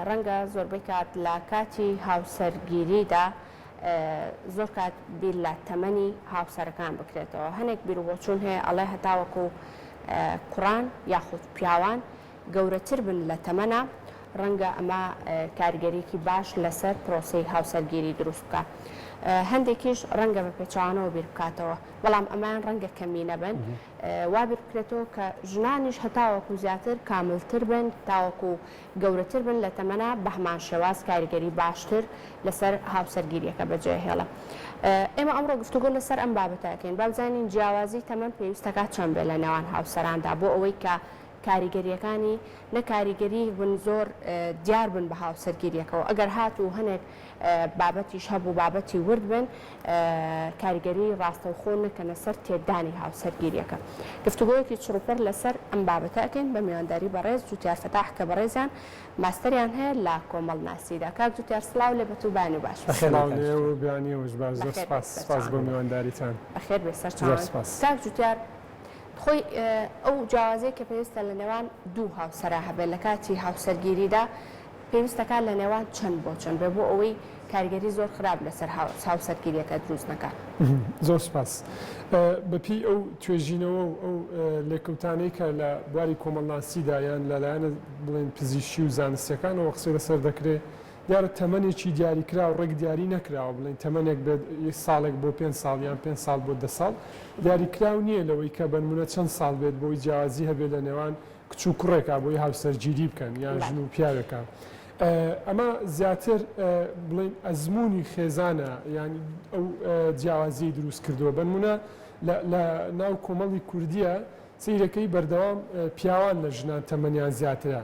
ڕەنگە زۆربەی کات لە کاتی هاوسەرگیریدا زۆر کات بیر لە تەمەنی هاوسەرەکان بکرێتەوە. هەنێک بیرۆچوون هەیە ئەڵێ هەتاوەکو کوڕان یاخود پیاوان گەورەتر بن لە تەمەنە ڕەنگە ئەمە کاریگەریەکی باش لەسەر پرۆسەی هاوسەرگیری دروست بکە. هەندێکیش ڕەنگە بە پێچوانەوە بیر بکاتەوە، بەڵام ئەمان ڕەنگە کەمی نەبن، وا بیر بکرێتەوە کە ژنانیش هەتاوەکو زیاتر کاملتر بن، تاوەکو گەورەتر بن لە تەمەنە بە هەمان شێواز کاریگەری باشتر لەسەر هاوسەرگیریەکە بەجێهێڵە. ئێمە ئەمڕۆ گفتوگۆ لەسەر ئەم بابەتەکەین، با بزانین جیاوازی تەمەن پێویستەکە چەند بێت لە نێوان هاوسەراندا بۆ ئەوەی کە کاریگەریەکانی نە کاریگەری بن زۆر دیار بن بە هاوسەرگیریەکەەوە. ئەگەر هاتوو هەنێک بابەتیش هەبوو بابەتی ورد بن کاریگەری ڕاستەوخۆ نەکەنە سەر تێدانی هاوسەرگیریەکە. گفتوگۆیەکی چڕوپەر لەسەر ئەم بابەتەکەین بە میوانداری بەڕێز جوتیار فەتاح کە بەڕێزیان ماستەریان هەیە لە کۆمەڵ ناسیدا. کاک جوتیار سڵاو لێ بەتوبانی و باش. سپاس بۆ میوانداریتان. بەخێر بێ سەرچاوان. کاک جوتیار خۆی ئەو جیاوازەیە کە پێویستە لە نێوان دوو هاوسەرا هەبێت لە کاتی هاوسەرگیریدا پێویستەکە لە نێوان چەند بۆ چەند بێ بۆ ئەوەی کاریگەری زۆر خراپ لەسەر هاوسەرگیریەکە دروست نەکات. زۆر سپاس. بەپی ئەو توێژینەوە و ئەو لێکەوتانەی کە لە بواری کۆمەڵناسیدا یان لەلایەنە بڵێن پزیشکی و زانستیەکانەوە قسەی لەسەر دەکرێت دیارە تەمەنێکی دیاریکرا و ڕێک دیاری نەکراوە بڵێن تەمەنێک بێت ساڵێک بۆ 5 ساڵ یان 5 ساڵ بۆ 10 ساڵ دیاریکراو نییە لەوەی کە بنمونە چەند ساڵ بێت بۆی جیاوازی هەبێت لە نێوان کچ و کوڕێکا بۆی هاوسەرگیری بکەن یان ژن و پیاوێکە. ئەمە زیاتر بڵێن ئەزمموی خێزانە ینی ئەو جیاوازی دروست کردووە. بنمونە لە ناو کۆمەڵی کوردیە سیرەکەی بەردەوام پیاوان لە ژنان تەمەنیان زیاترە،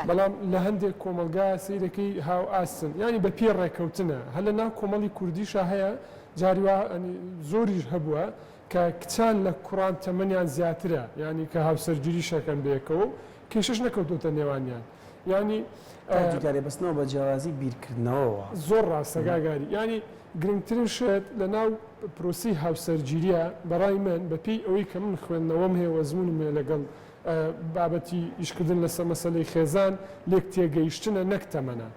بەڵام لە هەندێک کۆمەلگا سیرەکەی هاو ئاستن ینی بە پێ ڕێککەوتنە. هە لە ناو کۆمەڵی کوردیشە هەیە جاریوا زۆریش هەبووە کە کچان لە کوڕان تەمەنیان زیاترە ینی کە هاوسەرگیری شەکەن بێکەوە کێشش نەکەوتوتە نێوانیان ینی جارێ بەستنەوە بە جیاوازی بیرکردنەوە زۆر ڕاستەگاگاری ینی گرنگترین شێت لە ناو پرۆسی هاوسەرگیریە بەڕای من بەپی ئەوەی کە من خوێندنەوەم هەیە وەزمونم هەیە لەگەڵ بابەتی ئیشکردن لەسەر مەسەلەی خێزان لێک تێگەیشتنە نەک تەمەنە.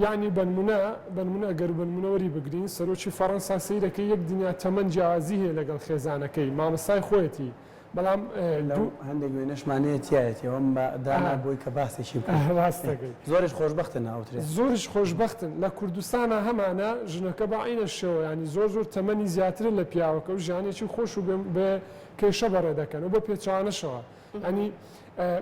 یعنی بنمونە گەر بنمونەوەری بگرین سەرۆکی فەڕەنسا سەیرەکەی یەک دنیا تەمەن جیاوازی هەیە لەگەڵ خێزانەکەی مامەسای خۆیەتی، بەڵام هەندێک وێنەشمانەیەتیایەتی ئەوم دانا بۆی کە باسێکی ڕاستەکەی زۆرش خۆشبەختن ناوترێت زۆرش خۆشبەختن. لە کوردستانە هەمانە ژنەکە بەعینە شێوە ینی زۆر تەمەنی زیاترە لە پیاوەکە و ژیانێکی خۆش و بە کێشە بەڕێ دەکەن و بۆ پێچوانەشەوە. ئەنی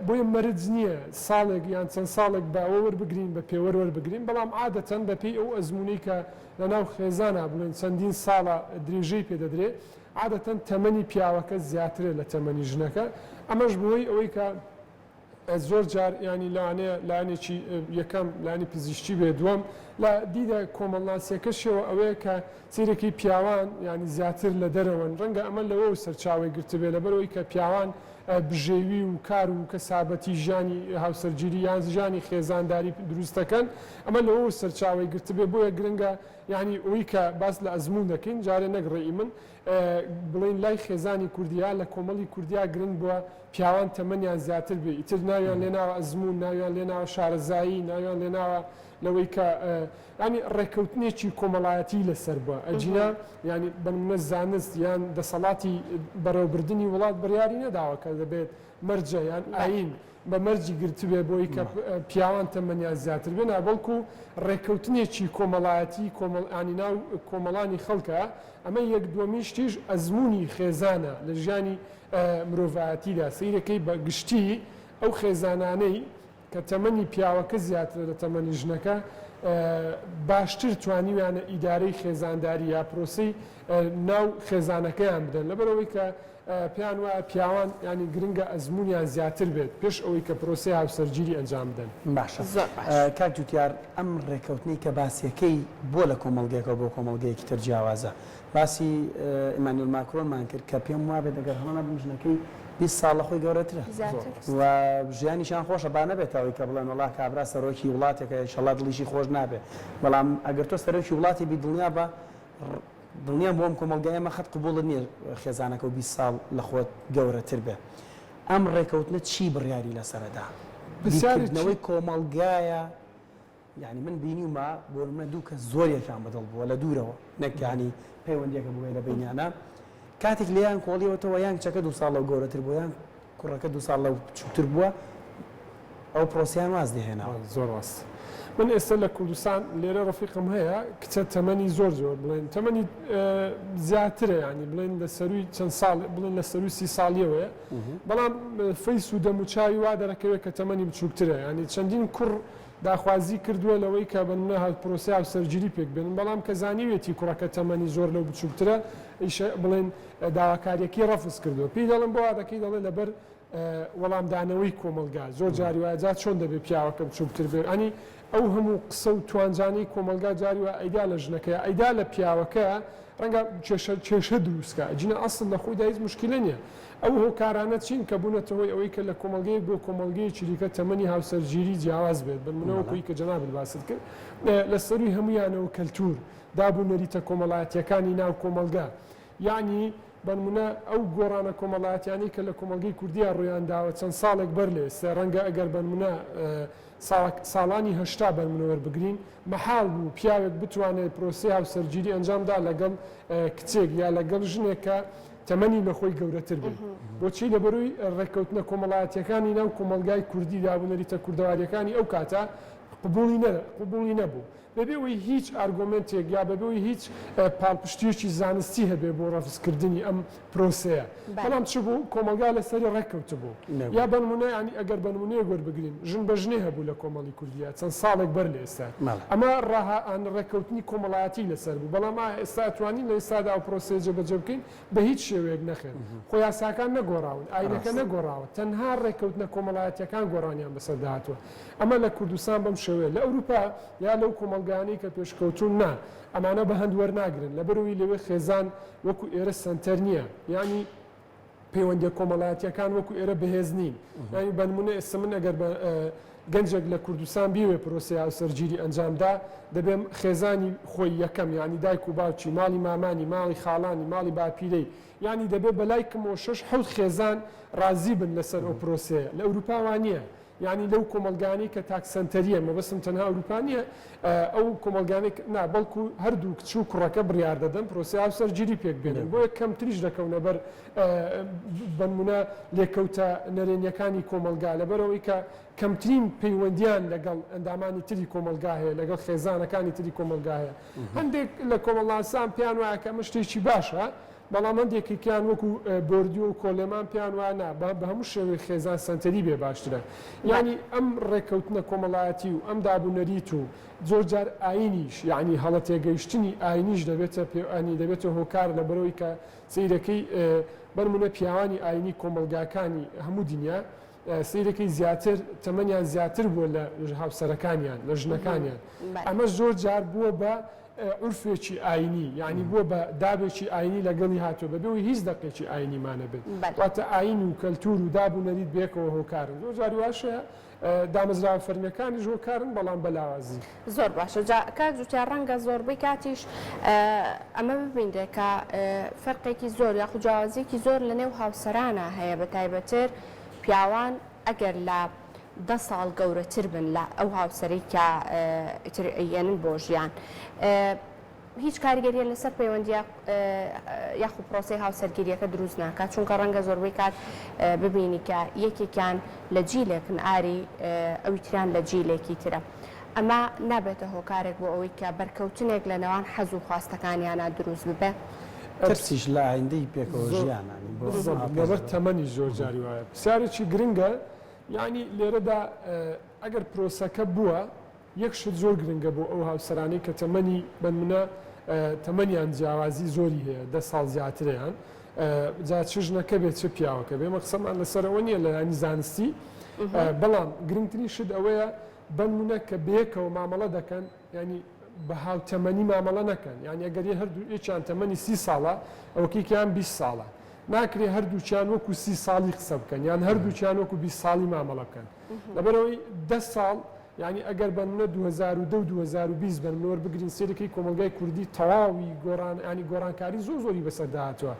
بۆیە مەرج نییە ساڵێک یان چەند ساڵێک باوە وەربگرین بە پێوە وەربگرین، بەڵام عادەتەن بەپی ئەو ئەزمموی کە لە ناو خێزانە بڵێن چەندین ساڵە درێژەی پێدەدرێت عادەتەن تەمەنی پیاوەکە زیاترە لە تەمەنی ژنەکە. ئەمەش بۆی ئەوەی کە زۆر جار ینی لەوانەیە لایەنێکی یەکەم لایەنی پزیشکی بێ دووەم لە دیدە کۆمەڵناسیەکەشەوە ئەوەیە کە سیرەکەی پیاوان ینی زیاتر لە دەرەوەن ڕەنگە ئەمە لەوە سەرچاوی گرتبێ لەبەرەوەی کە پیاوان بژێوی و کار و کەسابەتی ژیانی هاوسەرگیری یان ژیانی خێزانداری دروستەکەن ئەمە لەوە سەرچاوی گرتبێ بۆیە گرنگە ینی ئەوەی کە باس لە ئەزمون دەکەین جارێ نەگڕێی من بڵین لای خێزانی کوردیا لە کۆمەڵی کوردیا گرنگ بووە پیاوان تەمەنیان زیاتر بێ ئیتر ناویان لێناوە ئەزمون ناویان لێناوە شارەزایی ناویان لێناوە لەوەی کە ینی ڕێککەوتنێکی کۆمەڵایەتی لەسەر بووە ئەجینا ینی بنمونە زانست یان دەسەڵاتی بەڕێوەبردننی وڵات بڕیاری نەداوە کە دەبێت مەرجە یان ئاین بە مەرجی گرتوێ بۆی کە پیاوان تەمەنیان زیاتر بێ نابەڵکو ڕێککەوتنێکی کۆمەڵایەتی ینی ناو کۆمەڵانی خەڵکە ئەمە یەک دووەمیشتیش ئەزمموی خێزانە لە ژیانی مرۆڤایەتیدا سیرەکەی بە گشتی ئەو خێزانانەی کە تەمەنی پیاوەکە زیاتر لە تەمەنی ژنەکە باشتر توانیویانە ئیدارەی خێزانداری یا پرۆسی ناو خێزانەکەیان بدەن لەبەرەوەی کە پیان وایە پیاوان ینی گرنگە ئەزممویان زیاتر بێت پێش ئەوەی کە پرۆسی هاوسەرگیری ئەنجام بدەن. باشە کاک جوتیار ئەم ڕێککەوتنی کە باسیەکەی بۆ لە کۆمەڵگەیەکە بۆ کۆمەڵگەیەکی تر جیاوازە باسی ئیمانوئێل ماکرۆنمان کرد کە پێم وابێت ئەگەر هەڵە بژنەکەی 20 ساڵ لە خۆی گەورەترە و ژیانیشان خۆشە با نەبێتەوەی کە بڵێن وڵا کابرا سەرۆکی وڵاتێکە شەڵا دڵیشی خۆش نابێت، بەڵام ئەگەر تۆ سەرۆکی وڵاتی بی دڵنیا بە دڵنیام بۆم کۆمەڵگەیەمە خەت قبوڵت نییە خێزانەکە و 20 ساڵ لە خۆت گەورەتر بێ. ئەم ڕێکەوتنە چی بڕیاری لەسەرەدا؟ بسیارنەوەی کۆمەڵگایە یعنی من بینیومە بۆ منە دوو کە زۆریەکان بەدڵ بووە لە دوورەوە نەک ینی پەیوەندیەکە بووە لە بینیانە کاتێک لیان کۆڵیەوەتەوە یان کچەکە 2 ساڵ لەو گەورەتر بوو یان کوڕەکە 2 ساڵ لەو بچووکتر بووە ئەو پرۆسیان واز دێهێناوە زۆر ڕاست من ئێستا لە کوردستان لێرە ڕفیقم هەیە کچە تەمەنی زۆر بڵێن تەمەنی زیاترە ینی بڵێن لە سەروی چەند ساڵ بڵێن لە سەروی 30 ساڵیەوەیە بەڵام فەیس و دەموچاوی وا دەرەکەوێت کە تەمەنی بچووکترە ینی چەندین کوڕ داخوازی کردووە لەوەی کە بنە هەڵ پرۆسیا و سەرگیری پێک بێن بەڵام کە زانیوێتی کوڕەکە تەمەنی زۆر لەو بچووکترە بڵێن داواکاریەکی ڕەفز کردووە پێی دەڵم بۆ دەکەی دەڵێ لەبەر وەڵامدانەوەی کۆمەلگا زۆر جاری وایجات چۆن دەبێت پیاوەکە بچووکتر بێت ئەنی ئەو هەموو قسە و توانجانی کۆمەلگا جاری وە ئەیدا لە ژنەکەی ئەیدا لە پیاوەکە ڕەنگە کێشە دروستکە جینە ئەسڵ لە خۆیدا هیچ مشکلە نییە ئەو هۆکارانە چین کە بوونەتەوەی ئەوەی کە لە کۆمەلگەیەک بۆ کۆمەلگەی چریکە تەمەنی هاوسەرگیری جیاواز بێت بنمونەوەکوی کە جەنابەت باست کرد لە سەروی هەمویانەوە کەلتور دابوو نەریتە کۆمەڵایەتیەکانی ناو کۆمەلگا یعنی بنمونە ئەو گۆڕانە کۆمەڵایەتیانی کە لە کۆمەلگەی کوردیا ڕویان داوە چەند ساڵێک بەر لێ ڕەنگە ئەگەر بنمونە ساڵانی هەشتا بەرمنەوەربگرین مەحاڵ بوو پیاوێک بتوانێت پرۆسی هاوسەرگیری ئەنجامدا لەگەڵ کچێک یا لەگەڵ ژنێکە تەمەنی لە خۆی گەورەتر بێت بۆچی لەبەروی ڕێککەوتنە کۆمەڵایەتیەکانی ناو کۆمەلگای کوردی دابوونەریتە کوردەواریەکانی ئەو کاتە قبولی نەبوو بەبێەوەی هیچ ئارگۆمنتێک یا بەبێەوەی هیچ پاڵپشتیوکی زانستی هەبێ بۆ ڕەفزکردنی ئەم پرۆسەیە بەڵام چ بوو کۆمەلگا لەسەری ڕێککەوت بوو یا بنمونە ینی ئەگەر بنمونەیە گوەربگرین ژن بە ژنێ هەبوو لە کۆمەڵی کوردیا چەند ساڵێک بەر لە ئێستا ئەمە ڕاهان ڕێککەوتنی کۆمەڵایەتی لەسەر بوو بەڵام ئێستا ئەتوانین لە ئێستادا ئەو پرۆسەیە جێبەجێ بکەین بە هیچ شێوەیەک نەخێن خۆ یاساکان نەگۆڕاون ئاینەکە نەگۆڕاوە تەنها ڕێککەوتنە کۆمەڵایەتیەکان گۆڕانیان بەسەر داهاتوە ئەمە لە کوردستان بەم شێوەیە لە ئەوروپا یا لەو کۆمەلگانەی کە پێشکەوتون نا ئەمانە بە هەند وەرناگرن لەبەرەوەی لەوێ خێزان وەکو ئێرە سنتەر نییە ینی پەیوەندیە کۆمەڵایەتیەکان وەکو ئێرە بەهێز نین ینی بنمونە ئێستا من ئەگەر گەنجێک لە کوردستان بیوێ پرۆسی هاوسەرگیری ئەنجامدا دەبێم خێزانی خۆی یەکەم ینی دایک و باوکی ماڵی مامانی ماڵی خاڵانی ماڵی باپیرەی ینی دەبێت بەلای کەمەوە 6 خێزان ڕازی بن لەسەر ئەو پرۆسەیە لە ئەوروپا نییە یعنی لەو کۆمەلگانی کە تاکسەنتەریە مەبەستم تەنها ئەوروپانیە ئەو کۆمەلگانی بەڵکو هەردوو کچ و کوڕەکە بڕیار دەدەن پرۆسی هاوسەرگیری پێک بێنن بۆ یە کەمتریش دەکەونە بەر بنمونە لێکەوتە نەرێنیەکانی کۆمەلگا لەبەرەوەی کە کەمترین پەیوەندیان لەگەڵ ئەندامانی تری کۆمەلگا هەیە لەگەڵ خێزانەکانی تری کۆمەلگا هەیە هەندێک لە کۆمەڵاسان پیان وایە کە ئەمە شتێکی باشە بەڵام هەندێکیان وەکو بردی و کۆلێمان پیان وانە بە هەموو شێوەی خێزان سنتەری بێ باشترە یعنی ئەم ڕێککەوتنە کۆمەڵایەتی و ئەم دابوونەریت و زۆر جار ئاینیش یعنی هەڵە تێگەیشتنی ئاینیش دەبێتە پێوانی دەبێتە هۆکار لە بەرەوەی کە سیرەکەی بەرمونە پیاوانی ئاینی کۆمەلگاکانی هەموو دنیا سیرەکەی زیاتر تەمەنیان زیاتر بووە لە هاوسەرەکانیان لە ژنەکانیان ئەمە زۆر جار بووە بە عرفێکی ئاینی یعنی بووە بە دابێکی ئاینی لەگەڵی هاتووە بەبێەوەی هیچ دقێکی ئاینیمانە بێت واتە ئاین و کەلتور و دابوونەریت بێکەوە هۆکارن زۆر جاری واشە دامەزراوە فەرمیەکانی هۆکارن بەڵام بەلاوازی زۆر باشە کاک جوتیار ڕەنگە زۆربەی کاتیش ئەمە ببینێ کە فەرقێکی زۆر یاخو جیاوازیەکی زۆر لە نێو هاوسەرانە هەیە بە تایبەتر پیاوان ئەگەر لە 10 ساڵ گەورەتر بن لە ئەو هاوسەری کە ئەیەنن بۆ ژیان هیچ کاریگەریە لەسەر پەیوەندی یاخو پرۆسی هاوسەرگیریەکە دروست ناکات چونکە ڕەنگە زۆربەی کات ببینی کە یەکێکیان لە جیلێکن ئاری ئەوی تریان لە جیلێکی ترە ئەمە نابێتە هۆکارێک بۆ ئەوەی کە بەرکەوتنێک لە نێوان حەز و خواستەکانیانە دروست ببێ ترسیش لە ئایندەی پێکەوە ژیانانی لەبەر تەمەنی زۆر جاری وایە پرسیارێکی گرنگە یعنی لێرەدا ئەگەر پرۆسەکە بووە یەک شت زۆر گرنگە بۆ ئەو هاوسەرانەی کە تەمەنی بنمونە تەمەنیان جیاوازی زۆری هەیە 10 ساڵ زیاتریان جا چ ژنەکە بێت چه پیاوەکە بێ مەقسەمان لەسەرەوە نییە لە ینی زانستی بەڵام گرنگترین شت ئەوەیە بنمونە کە بەیەکەوە مامەڵە دەکەن ینی بە هاوتەمەنی مامەڵە نەکەن یعنی ئەگەری هەردوو یەکیان تەمەنی 30 ساڵە ئەوەکێکیان 20 ساڵە ناکرێ هەردووچیان وەکو 30 ساڵی قسە بکەن یان هەردووچیان وەکو 20 ساڵی مامەڵە بکەن لەبەرەوەی 10 ساڵ یعنی ئەگەر بنمونە 2010 و 2020 بنمونەوە بگرین سێرەکەی کۆمەلگای کوردی تەواوی گۆڕان ینی گۆڕانکاری زۆری بەسەر داهاتووە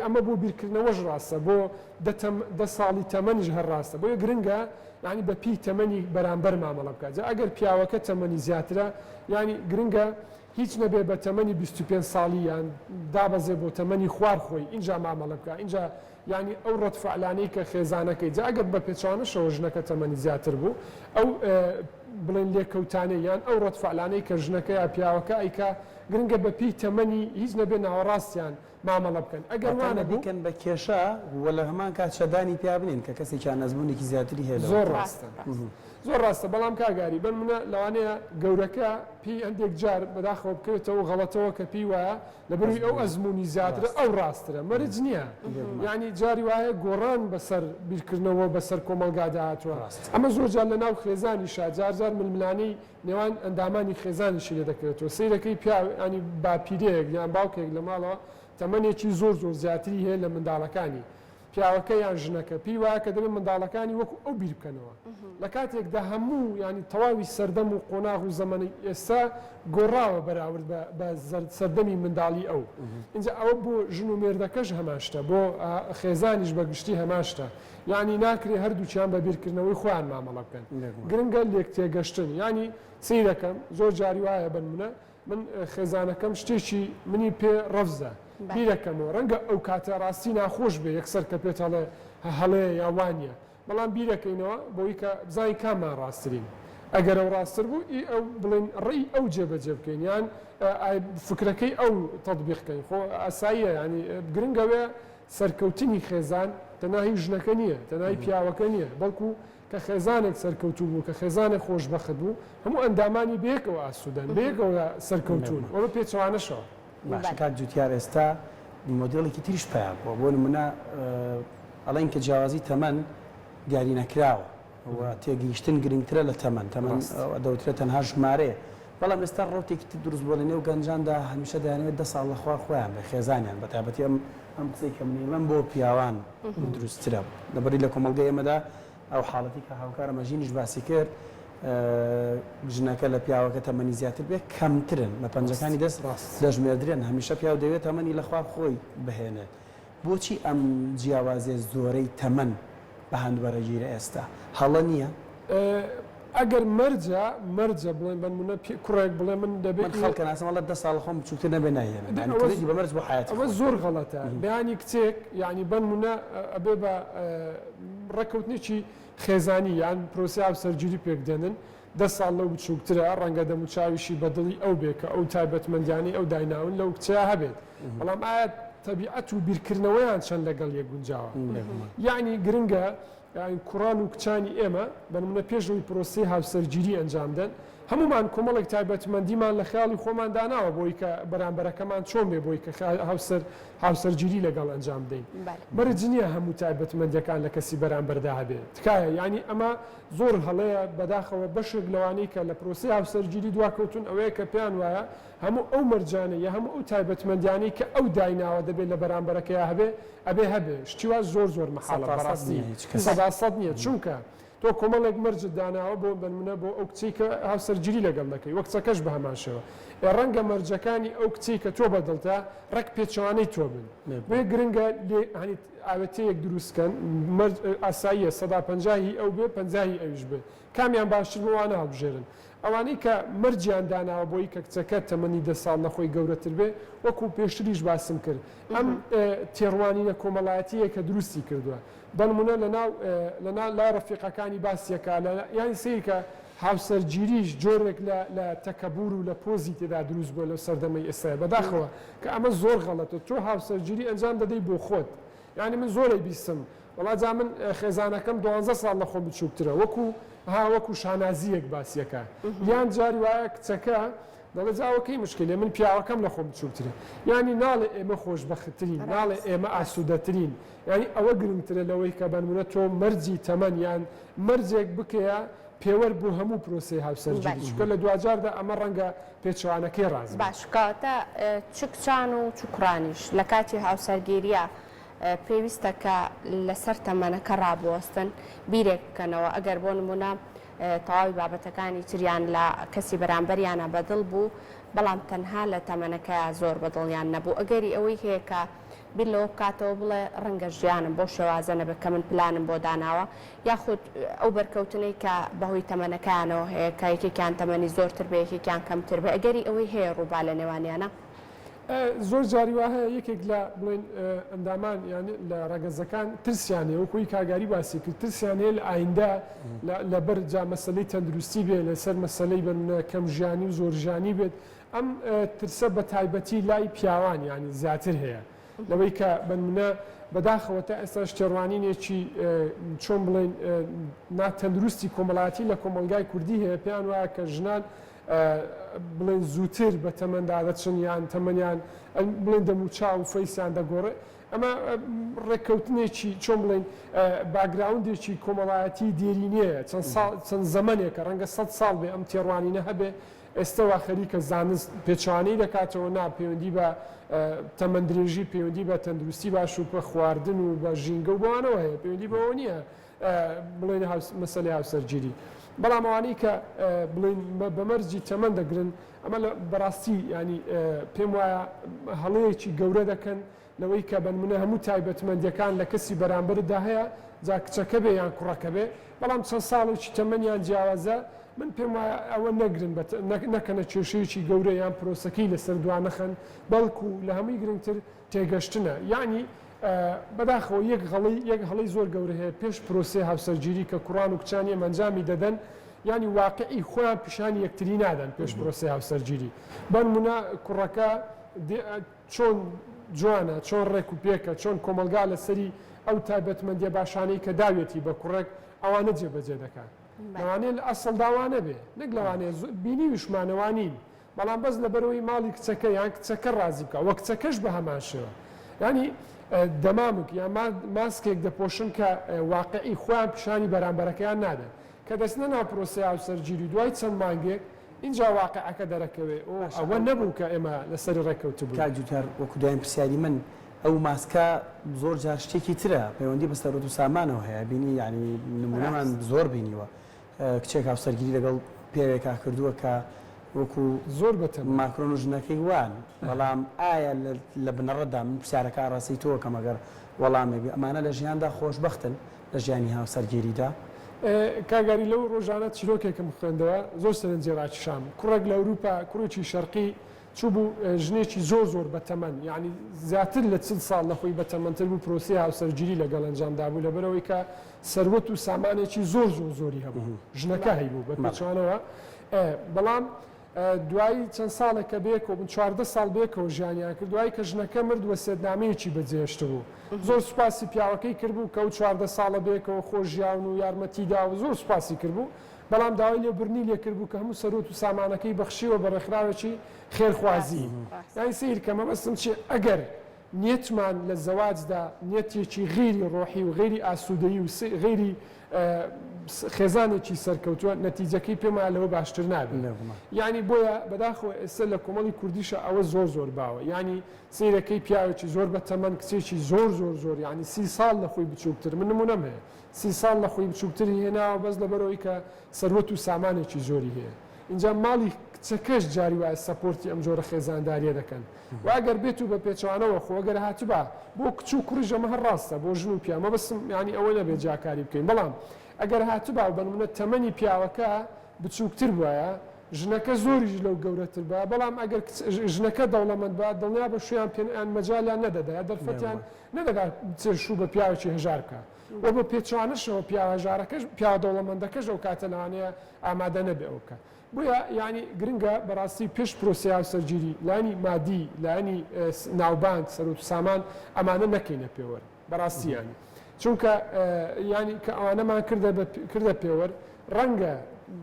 ئەمە بۆ بیرکردنەوەش ڕاستە بۆ 10 ساڵی تەمەنیش هەر ڕاستە بۆیە گرنگە ینی بەپی تەمەنی بەرامبەر مامەڵە بکات ئەگەر پیاوەکە تەمەنی زیاترە ینی گرنگە هیچ نەبێ بە تەمەنی 25 ساڵی یان دابەزێ بۆ تەمەنی خوار خۆی اینجا مامەڵە بکە اینجا ینی ئەو ڕەتفعلانەی کە خێزانەکەی جا ئەگەر بە پێچوانەشەوە ژنەکە تەمەنی زیاتر بوو ئەو بڵێن لێکەوتانەی یان ئەو ڕەتفعلانەی کە ژنەکە یا پیاوەکە ئەیکا گرنگە بەپی تەمەنی هیچ نەبێ ناوەڕاستیان مامەڵە بکەن ئەگەر وانە بیکەن بە کێشە وە لە هەمان کات شەدانی پیا بنین کە کەسێکیان نەزبوونێکی زیاتری هەیە زۆر ڕاستە زۆر ڕاستە بەڵام کاگاری بن منە لەوانەیە گەورەکە پێی هەندێک جار بەداخەوە بکەوێتەوە غەڵەتەوە کە پێی وایە لەبەروی ئەو ئەزمموی زیاترە ئەو ڕاسترە مەرج نییە ینی جاری وایە گۆڕان بەسەر بیرکردنەوە بەسەر کۆمەلگادا هاتووە ئەمە زۆر جار لە ناو خێزانی جار ململانەی نێوان ئەندامانی خێزانیشی لێ دەکرێتەوە سیرەکەی پیاوانی باپیرەیەک یان باوکێک لە ماڵەوە تەمەنێکی زۆر زیاتری هەیە لە منداڵەکانی پیاوەکە یان ژنەکە پێی وایە کە دەبێت منداڵەکانی وەکو ئەو بیر بکەنەوە لە کاتێکدا هەموو ینی تەواوی سەردەم و قۆناغ و زەمەنی ئێستا گۆڕاوە بەراورد بە سەردەمی منداڵی ئەو اینجا ئەوە بۆ ژن و مێردەکەش هەماشتە بۆ خێزانیش بەگشتی هەماشتە ینی ناکرێ هەردووچیان بە بیرکردنەوەی خۆیان مامەڵە بکەن گرنگە لێک تێگەشتن ینی سیرەکەم زۆر جاری وایە بنمونە من خێزانەکەم شتێکی منی پێ ڕەفزە بیرەکەمەوە ڕەنگە ئەو کاتە ڕاستی ناخۆش بێ یەکسەر کە پێێت هەڵەیە یاوانە بەڵام بیرەکەینەوە بۆی کە بزای کامان ڕاستترین ئەگەر ئەو ڕاستتر بوو ئەو بڵێن ڕێی ئەو جێبەجێ بکەین یان فکرەکەی ئەو تەطبیقکەین خۆ ئاساییە ینی گرنگەوێ سەرکەوتنی خێزان تەناهی ژنەکە نییە تەنای پیاوەکە نییە بەڵکو کە خێزانێک سەرکەوتوو بوو کە خێزانێک خۆشبەخت بوو هەموو ئەندامانی بەیەکەوە ئاسوودەن بەیەکەوە سەرکەوتون ئەوە پێچوانەشەوە کات جوتیار ئێستا مۆدلێکی تریش پیا بۆ نمونە ئەڵێن کە جیاوازی تەمەن دیاری نەکراوە تێگەیشتن گرنگترە لە تەمەن دەوترێت تەنها ژمارەیە بەڵام ئێستا ڕۆتێکی دروست بۆ لە نێو گەنجاندا هەمیشە دەیانوێت 10 ساڵ لەخوا خۆیان بە خێزانیان بەتابەتی ئەم قسەی کە منیڵەن بۆ پیاوان دروستترە لەبەری لە کۆمەڵگەی ئێمەدا ئەو حاڵەتی کە هاوکارە مەژینیش باسی کرد ژنەکە لە پیاوەکە تەمەنی زیاتر بێت کەمترن لە پەنجەکانی دەست دەژمێردرێن هەمیشە پیا دەوێت تەمەنی لەخوا خۆی بهێنێت بۆچی ئەم جیاوازێ زۆرەی تەمەن بە هەندوەرەگیرە ئێستا هەڵە نییە ئەگەر مەرجە بڵێن بنمونە کوڕێک بڵێ من دەبێت خەڵکە ناسەمەڵە 10 ساڵ خۆم بچووکتر نەبێ نایێنێت بەمەرج بۆ حیات ئەوە زۆر غەڵەتە بەیانی کچێک یعنی بنمونە ئەبێ بە ڕێکەوتنێکی خێزانی یان پرۆسیاب سەرگیری پێکدێنن 10 ساڵ لەو بچووکترە ڕەنگە دەموچاویشی بەدڵی ئەو بێ کە ئەو تایبەتمەندیانی ئەو دایناون لەو کچەیە هەبێت بەڵام ئایا تەبیعەت و بیرکردنەوەیان چەند لەگەڵ یەک گونجاوە یعنی گرنگە کوڕان و کچانی ئێمە بەنمونە پێشەوەی پرۆسی هاوسەرگیری ئەنجامدەن هەمومان کۆمەڵێک تایبەتمەندیمان لە خیاڵی خۆمان داناوە بۆی کە بەرامبەرەکەمان چۆن بێ بۆی کە هاوسەرگیری لەگەڵ ئەنجام بدەین مەرج نییە هەموو تایبەتمەندەکان لە کەسی بەرامبەردا هەبێت تکایە ینی ئەمە زۆر هەڵەیە بەداخەوە بەشێک لەوانەی کە لە پرۆسی هاوسەرگیری دواکەوتون ئەوەیە کە پێیان وایە هەموو ئەو مەرجانە یا هەموو ئەو تایبەتمەندیانی کە ئەو دایناوە دەبێت لە بەرامبەرەکەی هەبێ شتیوا زۆر مەحاڵە بەڕاستی سەداسەد نییە چونکە تۆ کۆمەڵێک مەرجت داناوە بۆ بنمونە بۆ ئەو کچی کە هاوسەرگیری لەگەڵ دەکەی وەک چەکەش بە هەماشەوە ڕەنگە مەرجەکانی ئەو کچی کە تۆ بەدڵتا ڕێک پێچوانەی تۆ بن بێ گرنگە هەنی ئاوەتەیەک دروستکەن ئاساییە 150 ئەو بێ 50 ئەویش بێ کامیان باشتر بوانە هەڵبژێرن ئەوانەی کە مەرجیان داناوە بۆی کە کچەکە تەمەنی 10 ساڵ نەخۆی گەورەتر بێ وەکو پێشتریش باسم کرد ئەم تێڕوانینە کۆمەڵایەتیە کە دروستی کردووە بەنمونە لەنا لا ڕەفیقەکانی باسیەکە یانی سەیری کە هاوسەرگیریش جۆرێک لە تەکەبور و لە پۆزی تێدا دروست بووە لەو سەردەمەی ئێستاە بەداخەوە کە ئەمە زۆر غەڵەتە تۆ هاوسەرگیری ئەنجام دەدەی بۆ خۆت یعنی من زۆرەی بیستم وڵا من خێزانەکەم 12 ساڵ لە خۆم بچووکترە وەکو شانازیەک باسیەکە یان جاری وایە کچەکە دەڵێ جاوەکەی مشکلێ من پیاوەکەم لە خۆم بچووکترە ینی ناڵێ ئێمە خۆشبەختترین ناڵێ ئێمە ئاسوودەترین ینی ئەوە گرنگترە لەوەی کە بنمونە تۆ مەرجی تەمەن یان مەرجێک بکەیە پێوە بۆ هەموو پرۆسی هاوسەرگیری چکە لە دوجاردا ئەمە ڕەنگە پێچوانەکەی ڕاز باش کاتە چکچان و چوکڕانیش لە کاتی هاوسەرگیریە پێویستە کە لەسەر تەمەنەکە ڕابوەستن بیرێک بکەنەوە ئەگەر بۆ نمونە تەواوی بابەتەکانی تریان لە کەسی بەرامبەریانە بەدڵ بوو بەڵام تەنها لە تەمەنەکە زۆر بەدڵیان نەبوو ئەگەری ئەوەی هەیە کە بیر لەوە بکاتەوە بڵێ ڕەنگە ژیانم بۆ شێوازە نەبێت کە من پلانم بۆ داناوە یاخود ئەو بەرکەوتنەی کە بەهۆی تەمەنەکانەوە هەیە کە یەکێکیان تەمەنی زۆرتر بێ یەکێکیان کەمتر بێ ئەگەری ئەوەی هەیە ڕووبا لە نێوانیانە زۆر جاری وا هەیە یەکێک لە بڵێن ئەندامان یان لە ڕەگەزەکان ترسیانێ وەکوی کاگاری باسی کرد ترسیان هەیە لە ئایندا لەبەر جا مەسلەی تەندروستی بێ لەسەر مەسلەی بەرمونە کەم ژیانی و زۆر ژیانی بێت ئەم ترسە بە تایبەتی لای پیاوان ینی زیاتر هەیە لەوەی کە بەرمونە بەداخەوە تا ئێستا شتێڕوانینێکی چۆن بڵێن ناتەندروستی کۆمەڵاتی لە کۆمەلگای کوردی هەیە پێیان وایە کە ژنان بڵێن زووتر بە تەمەندا دەچن یان تەمەنیان بڵێن دەموچاو و فەیسیان دەگۆڕێ ئەمە ڕێککەوتنێکی چۆن بڵێن باگراوندێکی کۆمەڵایەتی دێرینەیە چەند زەمانێکە ڕەنگە 100 ساڵ بێ ئەم تێڕوانینە هەبێ ئێستاوا خەریکە زانست پێچوانەی دەکاتەوە نا پەیوەندی بە تەمەندرێژی پەیوەندی بە تەندروستی باش و بە خواردن و بە ژینگە و بۆوانەوە هەیە پەیوەندی بەوە نییە بڵێن مەسەلەی هاوسەرگیری بەڵام ئەوانەی کە بڵێن بەمەرجی تەمەند دەگرن ئەمە بەڕاستی ینی پێم وایە هەڵەیەکی گەورە دەکەن لەوەی کە بەنمونە هەموو تایبەتمەندیەکان لە کەسی بەرامبەردا هەیە جا کچەکە بێ یان کوڕەکە بێ بەڵام چەند ساڵێکی تەمەنیان جیاوازە من پێم وایە ئەوە نەگرن نەکەنە کێشەیەکی گەورە یان پرۆسەکەی لەسەر دوانەخەن بەڵکو لە هەمووی گرنگتر تێگەشتنە یعنی بەداخەوە یەک هەڵی زۆر گەورە هەیە پێش پرۆسێ هاوسەرگیری کە کوڕان و کچانی ئەنجامی دەدەن ینی واقعی خۆیان پیشانی یەکتری نادەن پێش پرۆسێ هاوسەرگیری بەنمونە کوڕەکە چۆن جوانە چۆن ڕێک و پێکە چۆن کۆمەلگا لەسەری ئەو تایبەتمەندیە باشانەی کە داوێتی بە کوڕێک ئەوانە جێبەجێ دەکات لەوانەیە لە ئەسڵ داوانە بێ نەک لەوانەیە بینی وشمانەوانین بەڵام بەس لەبەرەوەی ماڵی کچەکە یان کچەکە ڕازی بکە وە کچەکەش بە هەمان شێوە ینی دەمامک یان ماسکێک دەپۆشن کە واقعی خۆیان پیشانی بەرامبەرەکەیان نادەن کە دەستنە ناو پرۆسەی هاوسەرگیری دوای چەند مانگێک اینجا واقعەکە دەرەکەوێ ئەوە نەبوو کە ئێمە لەسەر ڕێکەوت بوو کاجوتار وەکو دوایین پرسیاری من ئەو ماسکە زۆر جار شتێکی ترە پەیوەندی بە سەرۆت و سامانەوە هەیە بینی ینی نمونەمان زۆر بینیوە کچێک هاوسەرگیری لەگەڵ پێوێکا کردووە کە وەکو زۆر بەتە ماکرۆن و ژنەکەی وان بەڵام ئایا لە بنەڕەدا من پرسیارەکە ڕاستی تۆ کە مەگەر وەڵامێبی ئەمانە لە ژیاندا خۆشبەختن لە ژیانی هاوسەرگیریدا کاگاری لەو ڕۆژانە چیرۆکێکم خوێندەوە زۆر سەرنجێڕاکیشام کوڕێک لە ئەوروپا کوڕێکی شەرقی چوو بوو ژنێکی زۆر بەتەمەن یعنی زیاتر لە 40 ساڵ لەخۆی بەتەمەنتر بوو پرۆسی هاوسەرگیری لەگەڵ ئەنجامدا بوو لەبەرەوەی کە سەروەت و سامانێکی زۆری هەبوو ژنەکە هەیبوو بە پێچوانەوە بەڵام دوایی چەند ساڵێکە بێکەوە من 14 ساڵ بێکەوە ژیانیان کرد دوایی کە ژنەکە مردووە سێدنامەیەکی بەجێهێشت بوو زۆر سوپاسی پیاوەکەی کردبوو کە 14 ساڵە بێکەوە خۆشیاون و یارمەتیدا و زۆر سوپاسی کردبوو بەڵام داوای لێبرنی لێ کردبوو کە هەموو سەرۆت و سامانەکەی بەخشیوە بە ڕێکخراوێکی خێرخوازی یانی سیر کە مەبەستم چی ئەگەر نیەتمان لە زەواجدا نیەتێکی غیری ڕۆحی و غیری ئاسوودەیی و غیری خێزانێکی سەرکەوتووە نەتیجەکەی پێمان لەوە باشتر نابێت ینی بۆیە بەداخەوە ئێستا لە کۆمەڵی کوردیشە ئەوە زۆر باوە ینی سیرەکەی پیاوێکی زۆر بە تەمەن کچێکی زۆر ینی 30 ساڵ لە خۆی بچووکتر من نمونەم هەیە 30 ساڵ لە خۆی بچووکتری هێناوە بەس لەبەرەوەی کە سەروەت و سامانێکی زۆری هەیە اینجا ماڵی کچەکەش جاری وایە سەپۆرتی ئەم جۆرە خێزانداریە دەکەن و ئەگەر بێت و بە پێچوانەوە خۆگەر هاتوبا بۆ کچ و کوڕی ژەمە هەر ڕاستە بۆ ژن و پیا مەبەستم ینی ئەوە نەبێت جاکاری بکەین بەڵام ئەگەر هاتوبا و بەنمونە تەمەنی پیاوەکە بچووکتر بووە ژنەکە زۆریش لەو گەورەتر بە بەڵام ئەگەر ژنەکە دەوڵەمەند بە دڵنیا بە شویان پێیان مەجالیان نەدەدا دەرفەتیان نەدەگات چێشوو بە پیاوێکی هەژار بکە و بە پێچوانەشەوە پیاوەژارەکەش پیا دەوڵەمەندەکەش ئەو کاتە لەوانەیە ئامادە نەبێ ئەو بکە بۆیە ینی گرنگە بەڕاستی پێش پرۆسی هاوسەرگیری لانی مادی لانی ناوبانگ سەرۆت و سامان ئەمانە نەکەینە پێوەەر بەڕاستی ینی چونکە ینی کە ئەوانەمان کردە پێوەەر ڕەنگە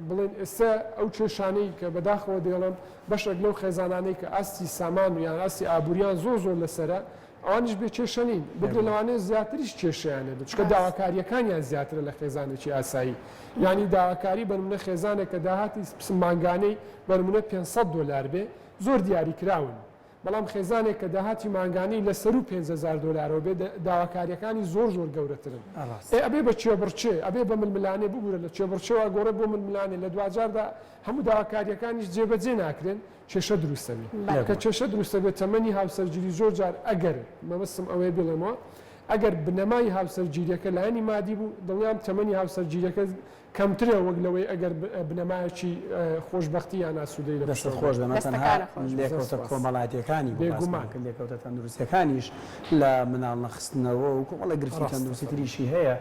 بڵێن ئێستا ئەو کێشانەی کە بەداخەوە دێڵم بەشێک لەو خێزانانەی کە ئاستی سامان و یان ئاستی ئابوووریان زۆر لەسرە ئەوانش بێ کێشەنین بگرێ لەوانەیە زیاتریش کێشیانە چکە داواکاریەکانیان زیاترە لە خێزانێکی ئاسایی ینی داواکاری بەنمونە خێزانێک کە داهاتی مانگانەی بەنمونە $500 بێ زۆر دیاری کراون بەڵام خێزانێک کە داهاتی ماگانی لە سەر و 5,000 دلارەوە بێ داواکاریەکانی زۆر گەورەترن ئەبێ بە چێبڕچێ ئەبێ بە ململانێ ببوورە لە چێبڕچەوە گۆڕە بۆ ململانێ لە دوجاردا هەموو داواکاریەکانیش جێبەجێ ناکرێن کێشە دروستەبی کە کێشە دروستە بێت تەمەنی هاوسەرگیری زۆر جار ئەگەر مەبەستم ئەوەی بڵێمەوە ئەگەر بنەمای هاوسەرگیریەکە لایەنی مادی بوو دڵنیام تەمەنی هاوسەرگیریەکە کەمترە وەک لەوەی ئەگەر بنەمایەکی خۆشببختی یان ئاسوودەی لە دەست خۆش دەمەتەنها لێکەوتە کۆمەڵاتیەکانی بێگومان لێکەوتە تەندروستیەکانیش لە مناڵ نەخستنەوە و کۆمەڵە گرفتی تەندروستی تریشی هەیە